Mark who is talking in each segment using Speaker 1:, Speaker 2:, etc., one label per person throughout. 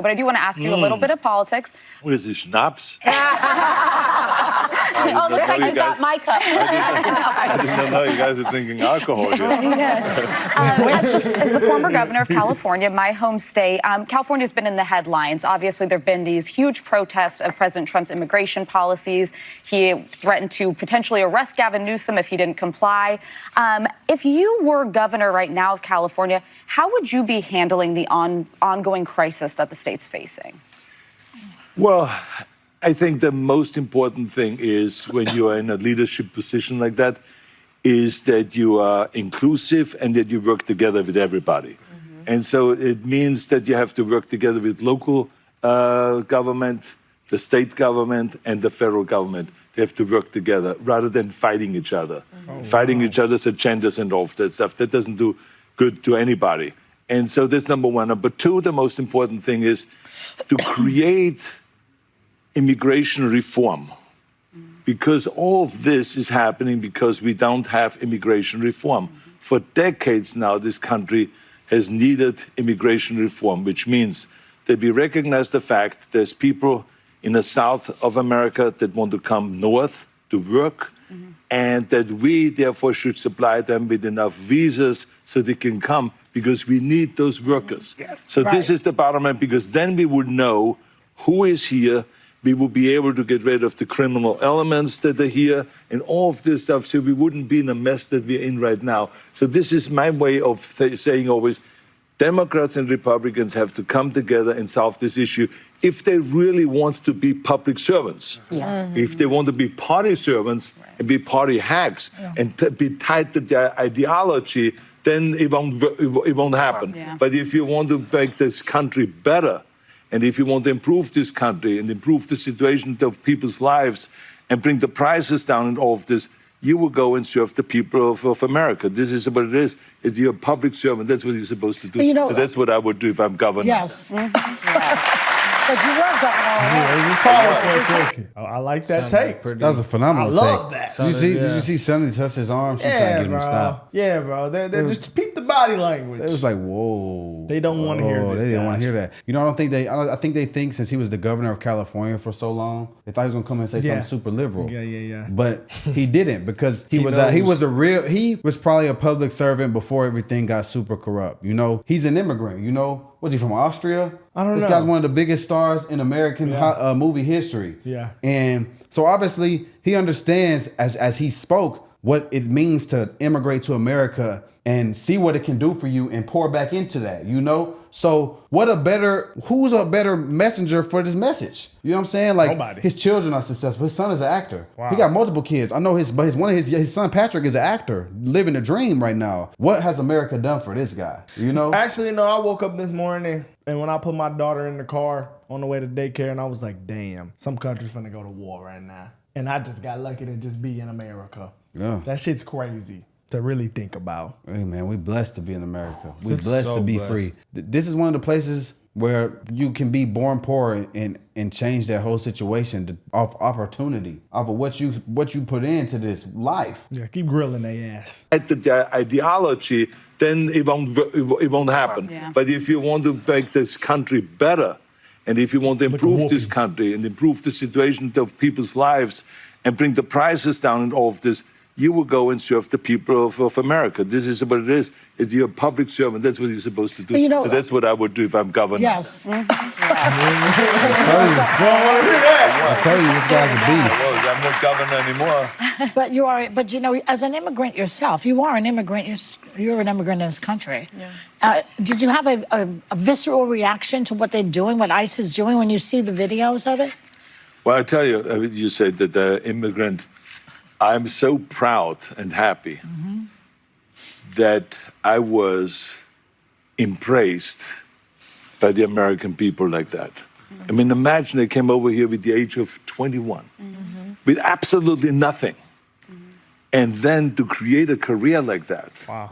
Speaker 1: But I do want to ask you a little bit of politics.
Speaker 2: What is this, schnapps?
Speaker 1: All of a sudden, you got my cup.
Speaker 2: I didn't know you guys are drinking alcohol here.
Speaker 1: As the former governor of California, my home state, California's been in the headlines. Obviously, there have been these huge protests of President Trump's immigration policies. He threatened to potentially arrest Gavin Newsom if he didn't comply. If you were governor right now of California, how would you be handling the ongoing crisis that the state's facing?
Speaker 2: Well, I think the most important thing is when you are in a leadership position like that, is that you are inclusive and that you work together with everybody. Mm-hmm. And so it means that you have to work together with local government, the state government, and the federal government. They have to work together rather than fighting each other. Mm-hmm. Fighting each other's agendas and all of that stuff. That doesn't do good to anybody. And so that's number one. Number two, the most important thing is to create immigration reform. Because all of this is happening because we don't have immigration reform. For decades now, this country has needed immigration reform, which means that we recognize the fact there's people in the south of America that want to come north to work, and that we therefore should supply them with enough visas so they can come, because we need those workers. So this is the bottom line, because then we would know who is here. We will be able to get rid of the criminal elements that are here and all of this stuff, so we wouldn't be in a mess that we're in right now. So this is my way of saying always, Democrats and Republicans have to come together and solve this issue if they really want to be public servants. If they want to be party servants and be party hacks and be tied to their ideology, then it won't happen. But if you want to make this country better, and if you want to improve this country and improve the situation of people's lives and bring the prices down and all of this, you will go and serve the people of America. This is what it is. If you're a public servant, that's what you're supposed to do.
Speaker 3: You know,
Speaker 2: so that's what I would do if I'm governor.
Speaker 3: Yes. But you were governor.
Speaker 4: I like that take.
Speaker 5: That was a phenomenal take.
Speaker 4: I love that.
Speaker 5: Did you see Sonny touch his arm? She's trying to get him to stop.
Speaker 4: Yeah, bro. They just peep the body language.
Speaker 5: It was like, whoa.
Speaker 4: They don't want to hear this.
Speaker 5: They didn't want to hear that. You know, I think they think since he was the governor of California for so long, they thought he was gonna come and say something super liberal.
Speaker 4: Yeah.
Speaker 5: But he didn't, because he was probably a public servant before everything got super corrupt. You know, he's an immigrant. You know, was he from Austria?
Speaker 4: I don't know.
Speaker 5: This guy's one of the biggest stars in American movie history.
Speaker 4: Yeah.
Speaker 5: And so obviously he understands, as he spoke, what it means to immigrate to America and see what it can do for you and pour back into that, you know? So who's a better messenger for this message? You know what I'm saying? Like,
Speaker 4: nobody.
Speaker 5: His children are successful. His son is an actor.
Speaker 4: Wow.
Speaker 5: He got multiple kids. I know his son Patrick is an actor, living a dream right now. What has America done for this guy? You know?
Speaker 4: Actually, no, I woke up this morning and when I put my daughter in the car on the way to daycare, and I was like, damn, some country's finna go to war right now. And I just got lucky to just be in America.
Speaker 5: Yeah.
Speaker 4: That shit's crazy to really think about.
Speaker 5: Hey man, we blessed to be in America. We blessed to be free. This is one of the places where you can be born poor and change that whole situation off opportunity, off of what you put into this life.
Speaker 4: Yeah, keep grilling their ass.
Speaker 2: At their ideology, then it won't happen. But if you want to make this country better, and if you want to improve this country and improve the situation of people's lives and bring the prices down and all of this, you will go and serve the people of America. This is what it is. If you're a public servant, that's what you're supposed to do.
Speaker 3: You know,
Speaker 2: so that's what I would do if I'm governor.
Speaker 3: Yes.
Speaker 5: I tell you, this guy's a beast.
Speaker 2: Well, I'm not governor anymore.
Speaker 3: But you are. But you know, as an immigrant yourself, you are an immigrant. You're an immigrant in this country. Did you have a visceral reaction to what they're doing, what ICE is doing, when you see the videos of it?
Speaker 2: Well, I tell you, you said that the immigrant. I'm so proud and happy that I was embraced by the American people like that. I mean, imagine they came over here with the age of 21, with absolutely nothing. And then to create a career like that.
Speaker 4: Wow.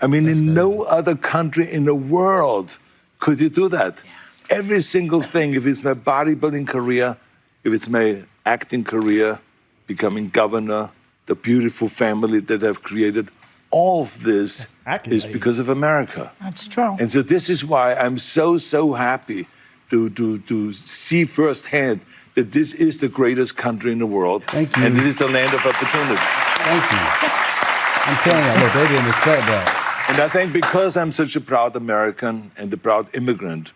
Speaker 2: I mean, in no other country in the world could you do that. Every single thing, if it's my bodybuilding career, if it's my acting career, becoming governor, the beautiful family that I've created, all of this is because of America.
Speaker 3: That's true.
Speaker 2: And so this is why I'm so happy to see firsthand that this is the greatest country in the world.
Speaker 5: Thank you.
Speaker 2: And this is the land of opportunity.
Speaker 5: Thank you. I'm telling you, look, they didn't expect that.
Speaker 2: And I think because I'm such a proud American and a proud immigrant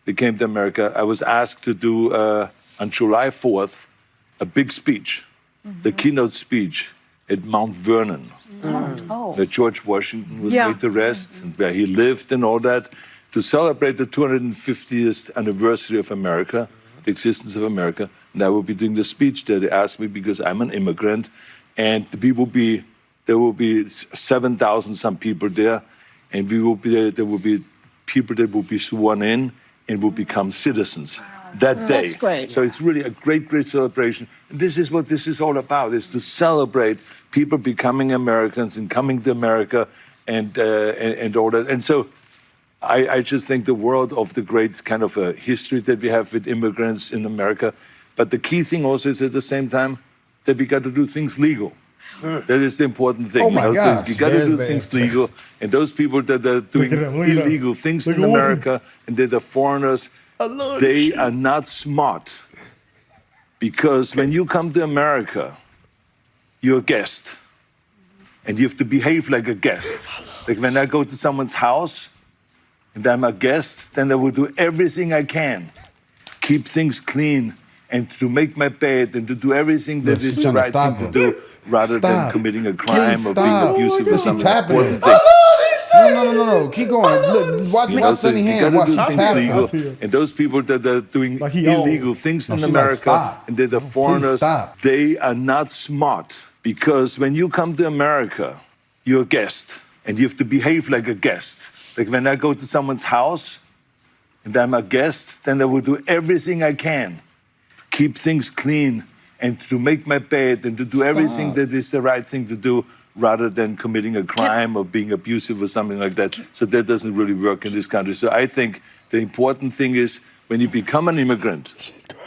Speaker 2: that came to America, I was asked to do, on July 4th, a big speech, the keynote speech at Mount Vernon, where George Washington was laid to rest, and where he lived and all that, to celebrate the 250th anniversary of America, the existence of America. And I will be doing the speech there. They asked me because I'm an immigrant, and there will be 7,000 some people there, and there will be people that will be sworn in and will become citizens that day.
Speaker 3: That's great.
Speaker 2: So it's really a great, great celebration. And this is what this is all about, is to celebrate people becoming Americans and coming to America and all that. And so I just think the world of the great kind of a history that we have with immigrants in America. But the key thing also is at the same time that we got to do things legal. That is the important thing.
Speaker 5: Oh my
Speaker 2: So
Speaker 5: gosh.
Speaker 2: you got to
Speaker 4: There's
Speaker 2: do
Speaker 4: the
Speaker 2: things
Speaker 4: answer.
Speaker 2: legal. And those people that are doing
Speaker 4: Look at him, look at him.
Speaker 2: illegal things
Speaker 4: Look
Speaker 2: in
Speaker 4: at him.
Speaker 2: America and that are foreigners, they are not smart. Because when you come to America, you're a guest. And you have to behave like a guest. Like when I go to someone's house and I'm a guest, then I will do everything I can. Keep things clean and to make my bed and to do everything that
Speaker 5: Look,
Speaker 2: is
Speaker 5: she's
Speaker 2: the
Speaker 5: trying to
Speaker 2: right
Speaker 5: stop
Speaker 2: thing to
Speaker 5: him.
Speaker 2: do rather than
Speaker 5: Stop.
Speaker 2: committing a crime
Speaker 5: Please
Speaker 2: or being
Speaker 5: stop.
Speaker 2: abusive or
Speaker 5: Look, she
Speaker 2: something.
Speaker 5: tapping
Speaker 2: Important
Speaker 5: him.
Speaker 2: thing.
Speaker 5: No. Keep going. Look, watch,
Speaker 2: You know,
Speaker 5: watch
Speaker 2: so
Speaker 5: Sunny
Speaker 2: you
Speaker 5: hand.
Speaker 2: gotta
Speaker 5: Watch
Speaker 2: do
Speaker 5: her
Speaker 2: things
Speaker 5: tapping.
Speaker 2: legal.
Speaker 4: him.
Speaker 2: And those people that are doing
Speaker 4: Like he old.
Speaker 2: illegal things in
Speaker 5: she like,
Speaker 2: America
Speaker 5: stop.
Speaker 2: and that are foreigners,
Speaker 5: stop.
Speaker 2: they are not smart. Because when you come to America, you're a guest and you have to behave like a guest. Like when I go to someone's house and I'm a guest, then I will do everything I can. Keep things clean and to make my bed and to do everything that is the right thing to do rather than committing a crime or being abusive or something like that. So that doesn't really work in this country. So I think the important thing is when you become an immigrant,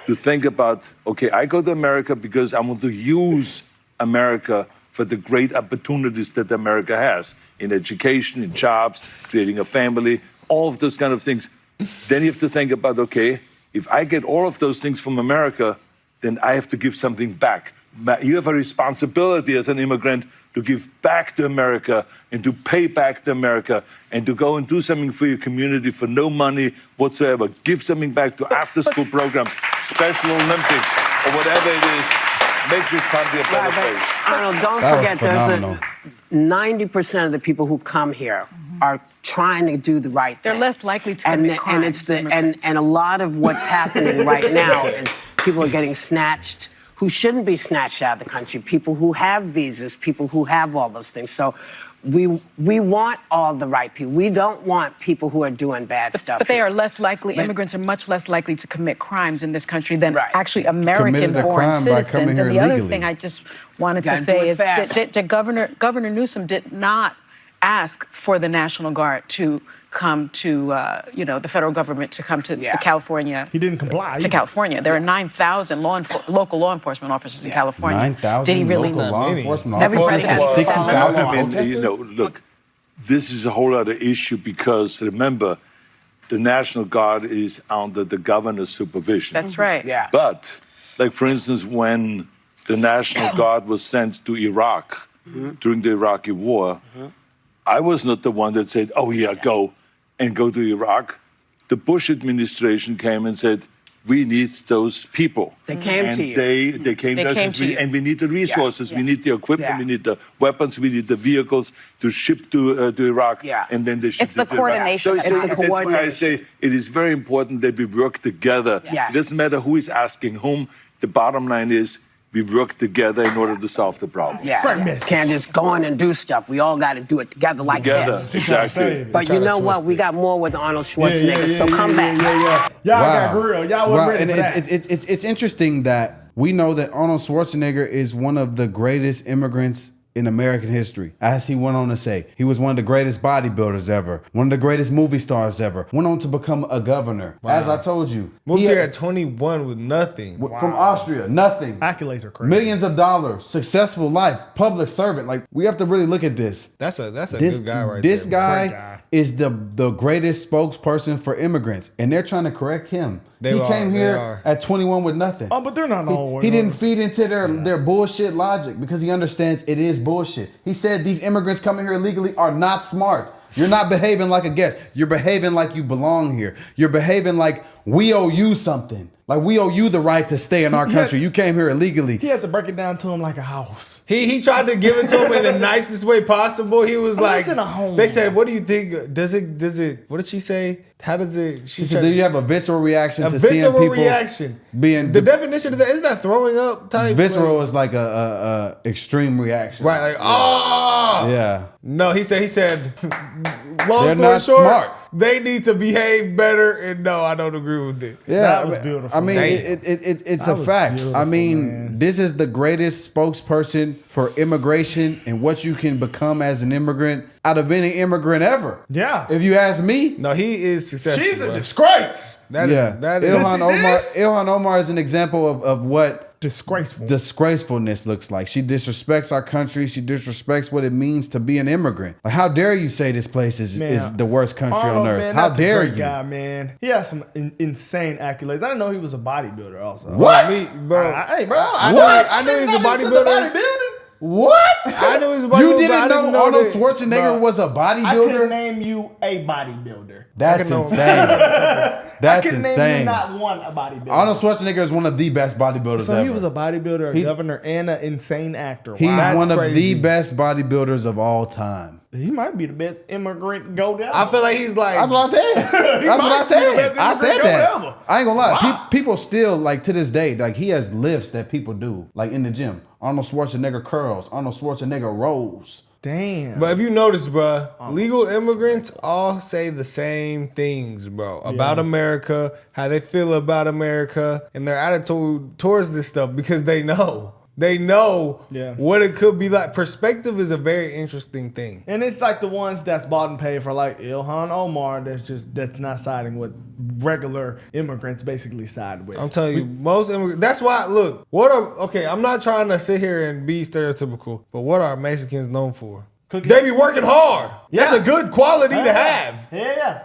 Speaker 2: to think about, okay, I go to America because I want to use America for the great opportunities that America has in education, in jobs, creating a family, all of those kind of things. Then you have to think about, okay, if I get all of those things from America, then I have to give something back. You have a responsibility as an immigrant to give back to America and to pay back to America and to go and do something for your community for no money whatsoever. Give something back to after-school programs, Special Olympics, or whatever it is. Make this country a better place.
Speaker 6: Arnold, don't
Speaker 5: That was
Speaker 6: forget there's
Speaker 5: phenomenal.
Speaker 6: 90% of the people who come here are trying to do the right thing.
Speaker 7: They're less likely to
Speaker 6: and
Speaker 7: commit crimes.
Speaker 6: and it's the
Speaker 7: immigrants.
Speaker 6: and a lot of what's happening right now is people are getting snatched who shouldn't be snatched out of the country. People who have visas, people who have all those things. So we want all the right people. We don't want people who are doing bad stuff.
Speaker 7: But they
Speaker 6: here.
Speaker 7: are less likely, immigrants are much less likely to commit crimes in this country than
Speaker 6: Right.
Speaker 7: actually
Speaker 5: Committed a
Speaker 7: American-born
Speaker 5: crime by
Speaker 7: citizens.
Speaker 5: coming here
Speaker 7: And the other
Speaker 5: illegally.
Speaker 7: thing I just wanted
Speaker 6: Gotta
Speaker 7: to
Speaker 6: do
Speaker 7: say
Speaker 6: it
Speaker 7: is that,
Speaker 6: fast.
Speaker 7: that Governor Newsom did not ask for the National Guard to come to, the federal government to come to
Speaker 6: Yeah.
Speaker 7: California.
Speaker 4: He didn't comply
Speaker 7: To
Speaker 4: either.
Speaker 7: California. There are 9,000 local law enforcement officers in California.
Speaker 5: 9,000
Speaker 7: Did he really
Speaker 5: local law
Speaker 4: many.
Speaker 5: enforcement
Speaker 7: Every
Speaker 5: officers
Speaker 7: president
Speaker 5: for
Speaker 7: has
Speaker 5: 60,000
Speaker 2: I mean,
Speaker 5: protesters?
Speaker 2: look, this is a whole other issue because remember, the National Guard is under the governor's supervision.
Speaker 7: That's right.
Speaker 6: Yeah.
Speaker 2: But, like for instance, when the National Guard was sent to Iraq during the Iraqi War, I was not the one that said, "Oh yeah, go to Iraq." The Bush administration came and said, "We need those people."
Speaker 6: They came
Speaker 2: and
Speaker 6: to you.
Speaker 2: They came
Speaker 7: They
Speaker 2: to us
Speaker 7: came
Speaker 2: and
Speaker 7: to you.
Speaker 2: and we need the resources, we
Speaker 6: yeah.
Speaker 2: need the equipment,
Speaker 6: Yeah.
Speaker 2: we need the weapons, we need the vehicles to ship to Iraq.
Speaker 6: Yeah.
Speaker 2: And then they ship
Speaker 1: It's the
Speaker 2: to Iraq.
Speaker 1: coordination that
Speaker 2: So
Speaker 1: matters.
Speaker 2: that's why I
Speaker 6: Coordination.
Speaker 2: say it is very important that we work together.
Speaker 6: Yes.
Speaker 2: It doesn't matter who is asking whom. The bottom line is we work together in order to solve the problem.
Speaker 6: Yeah,
Speaker 4: Right, miss.
Speaker 6: can't just go in and do stuff. We all got to do it together like
Speaker 2: Together,
Speaker 6: this.
Speaker 2: exactly.
Speaker 6: But you know what? We got more with Arnold Schwarzenegger, so come back.
Speaker 4: Y'all got real. Y'all wasn't ready
Speaker 5: And
Speaker 4: for that.
Speaker 5: it's interesting that we know that Arnold Schwarzenegger is one of the greatest immigrants in American history. As he went on to say, he was one of the greatest bodybuilders ever, one of the greatest movie stars ever, went on to become a governor. Wow. As I told you.
Speaker 8: Moved here at 21 with nothing.
Speaker 5: From Austria, nothing.
Speaker 4: Accolades are crazy.
Speaker 5: Millions of dollars, successful life, public servant. Like, we have to really look at this.
Speaker 8: That's a good guy right there.
Speaker 5: This guy is the greatest spokesperson for immigrants, and they're trying to correct him. He came here at 21 with nothing.
Speaker 4: Oh, but they're not all.
Speaker 5: He didn't feed into their bullshit logic because he understands it is bullshit. He said these immigrants coming here illegally are not smart. You're not behaving like a guest. You're behaving like you belong here. You're behaving like we owe you something. Like we owe you the right to stay in our country. You came here illegally.
Speaker 4: He had to break it down to him like a house.
Speaker 8: He tried to give it to him in the nicest way possible. He was like,
Speaker 4: in a home.
Speaker 8: They said, what do you think? Does it, what did she say? How does it?
Speaker 5: She said, do you have a visceral reaction to seeing
Speaker 8: visceral
Speaker 5: people
Speaker 8: reaction.
Speaker 5: being...
Speaker 8: The definition of that, isn't that throwing up type?
Speaker 5: Visceral is like a extreme reaction.
Speaker 8: Right, like, oh!
Speaker 5: Yeah.
Speaker 8: No, he said, long
Speaker 5: They're
Speaker 8: story
Speaker 5: not
Speaker 8: short,
Speaker 5: smart.
Speaker 8: They need to behave better, and no, I don't agree with it.
Speaker 5: Yeah,
Speaker 4: that was beautiful.
Speaker 5: I mean, it's a fact. I mean, this is the greatest spokesperson for immigration and what you can become as an immigrant out of any immigrant ever.
Speaker 4: Yeah.
Speaker 5: If you ask me.
Speaker 8: No, he is successful.
Speaker 4: She's a disgrace.
Speaker 8: That is.
Speaker 5: Ilhan Omar is an example of what disgracefulness looks like. She disrespects our country. She disrespects what it means to be an immigrant. Like, how dare you say this place is the worst country on earth?
Speaker 4: Man,
Speaker 5: how
Speaker 4: that's
Speaker 5: dare
Speaker 4: a great
Speaker 5: you?
Speaker 4: guy, man. He has some insane accolades. I didn't know he was a bodybuilder also.
Speaker 5: What?
Speaker 8: Bro.
Speaker 4: Hey, bro.
Speaker 8: I knew he was a bodybuilder.
Speaker 5: What?
Speaker 8: I knew he was a bodybuilder.
Speaker 5: You didn't know Arnold Schwarzenegger was a bodybuilder?
Speaker 4: I couldn't name you a bodybuilder.
Speaker 5: That's insane. That's
Speaker 4: I couldn't
Speaker 5: insane.
Speaker 4: name you not one a bodybuilder.
Speaker 5: Arnold Schwarzenegger is one of the best bodybuilders
Speaker 4: So
Speaker 5: ever.
Speaker 4: he was a bodybuilder, a governor, and an insane actor. Wow.
Speaker 5: He's one of
Speaker 8: crazy.
Speaker 5: the best bodybuilders of all time.
Speaker 4: He might be the best immigrant go down.
Speaker 8: I feel like he's like.
Speaker 5: That's what I said. That's what I said. I said that. I ain't gonna lie.
Speaker 4: Wow.
Speaker 5: People still, like, to this day, like, he has lifts that people do, like in the gym. Arnold Schwarzenegger curls. Arnold Schwarzenegger rolls.
Speaker 4: Damn.
Speaker 8: But if you notice, bro, legal immigrants all say the same things, bro, about America, how they feel about America, and their attitude towards this stuff because they know. They know what it could be like. Perspective is a very interesting thing.
Speaker 4: And it's like the ones that's bought and paid for, like Ilhan Omar, that's not siding with regular immigrants basically side with.
Speaker 8: I'm telling you, most immigrants, that's why, look, I'm not trying to sit here and be stereotypical, but what are Mexicans known for?
Speaker 4: Cooking.
Speaker 8: They be working hard.
Speaker 4: Yeah.
Speaker 8: That's a good quality to have.
Speaker 4: Yeah.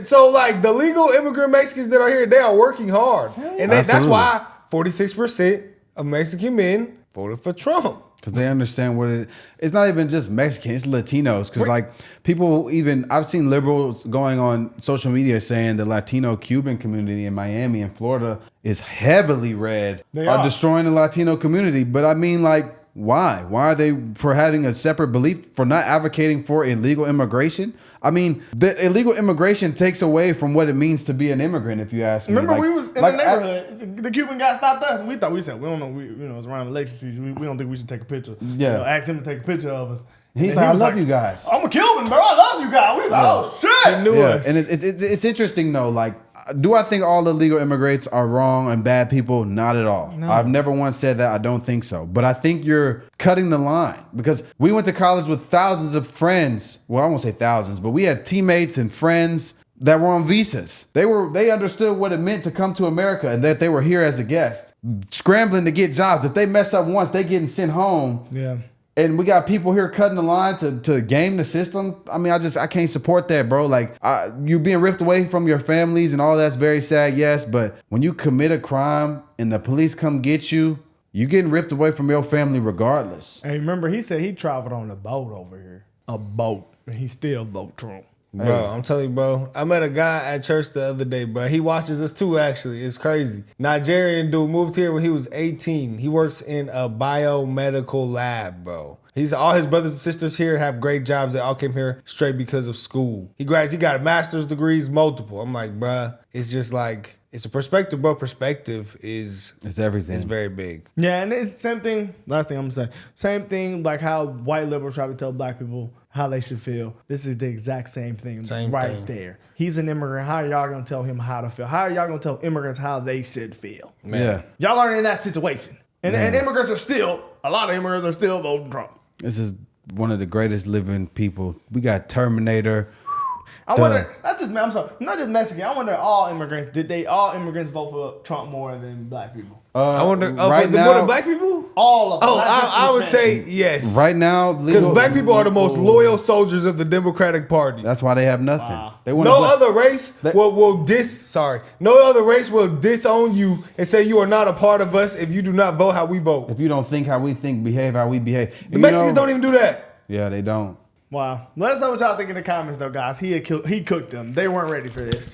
Speaker 8: So like the legal immigrant Mexicans that are here, they are working hard. And that's why 46% of Mexican men voted for Trump.
Speaker 5: Because they understand what it's not even just Mexican, it's Latinos. Because like people I've seen liberals going on social media saying the Latino Cuban community in Miami and Florida is heavily red, are destroying the Latino community. But I mean, like, why? Why are they for having a separate belief, for not advocating for illegal immigration? I mean, the illegal immigration takes away from what it means to be an immigrant, if you ask me.
Speaker 4: Remember, we was in the neighborhood. The Cuban guy stopped us, and we said, we don't know. It's around election season. We don't think we should take a picture.
Speaker 5: Yeah.
Speaker 4: Ask him to take a picture of us.
Speaker 5: He's like, I love you guys.
Speaker 4: I'm a Cuban, bro. I love you guys. We was like, oh shit.
Speaker 8: He knew us.
Speaker 5: And it's interesting though. Like, do I think all illegal immigrants are wrong and bad people? Not at all. No. I've never once said that. I don't think so. But I think you're cutting the line because we went to college with thousands of friends. Well, I won't say thousands, but we had teammates and friends that were on visas. They understood what it meant to come to America and that they were here as a guest, scrambling to get jobs. If they mess up once, they getting sent home.
Speaker 4: Yeah.
Speaker 5: And we got people here cutting the line to game the system. I mean, I can't support that, bro. Like, you're being ripped away from your families and all that's very sad, yes. But when you commit a crime and the police come get you, you getting ripped away from your family regardless.
Speaker 4: And remember, he said he traveled on a boat over here. A boat. And he still vote Trump.
Speaker 8: Bro, I'm telling you, bro. I met a guy at church the other day, bro. He watches us too, actually. It's crazy. Nigerian dude moved here when he was 18. He works in a biomedical lab, bro. All his brothers and sisters here have great jobs. They all came here straight because of school. He got a master's degrees, multiple. I'm like, bruh, it's just like, it's a perspective, bro. Perspective it's everything. It's very big.
Speaker 4: Yeah, and it's the same thing. Last thing I'm gonna say. Same thing like how white liberals try to tell black people how they should feel. This is the exact same thing there. He's an immigrant. How are y'all gonna tell him how to feel? How are y'all gonna tell immigrants how they should feel?
Speaker 8: Man.
Speaker 4: Y'all aren't in that situation. And immigrants are still, a lot of immigrants are still voting Trump.
Speaker 5: This is one of the greatest living people. We got Terminator.
Speaker 4: I wonder, not just Mexican. I wonder, all immigrants, did all immigrants vote for Trump more than black people?
Speaker 8: I wonder,
Speaker 5: right
Speaker 8: more
Speaker 5: now,
Speaker 8: than black people?
Speaker 4: All of them.
Speaker 8: Oh, I would say yes.
Speaker 5: right now,
Speaker 8: Because black people are the most loyal soldiers of the Democratic Party.
Speaker 5: That's why they have nothing.
Speaker 4: Wow.
Speaker 5: They want
Speaker 8: No other race will disown you and say you are not a part of us if you do not vote how we vote.
Speaker 5: If you don't think how we think, behave how we behave.
Speaker 8: The Mexicans don't even do that.
Speaker 5: Yeah, they don't.
Speaker 4: Wow. Let us know what y'all think in the comments, though, guys. He cooked them. They weren't ready for this.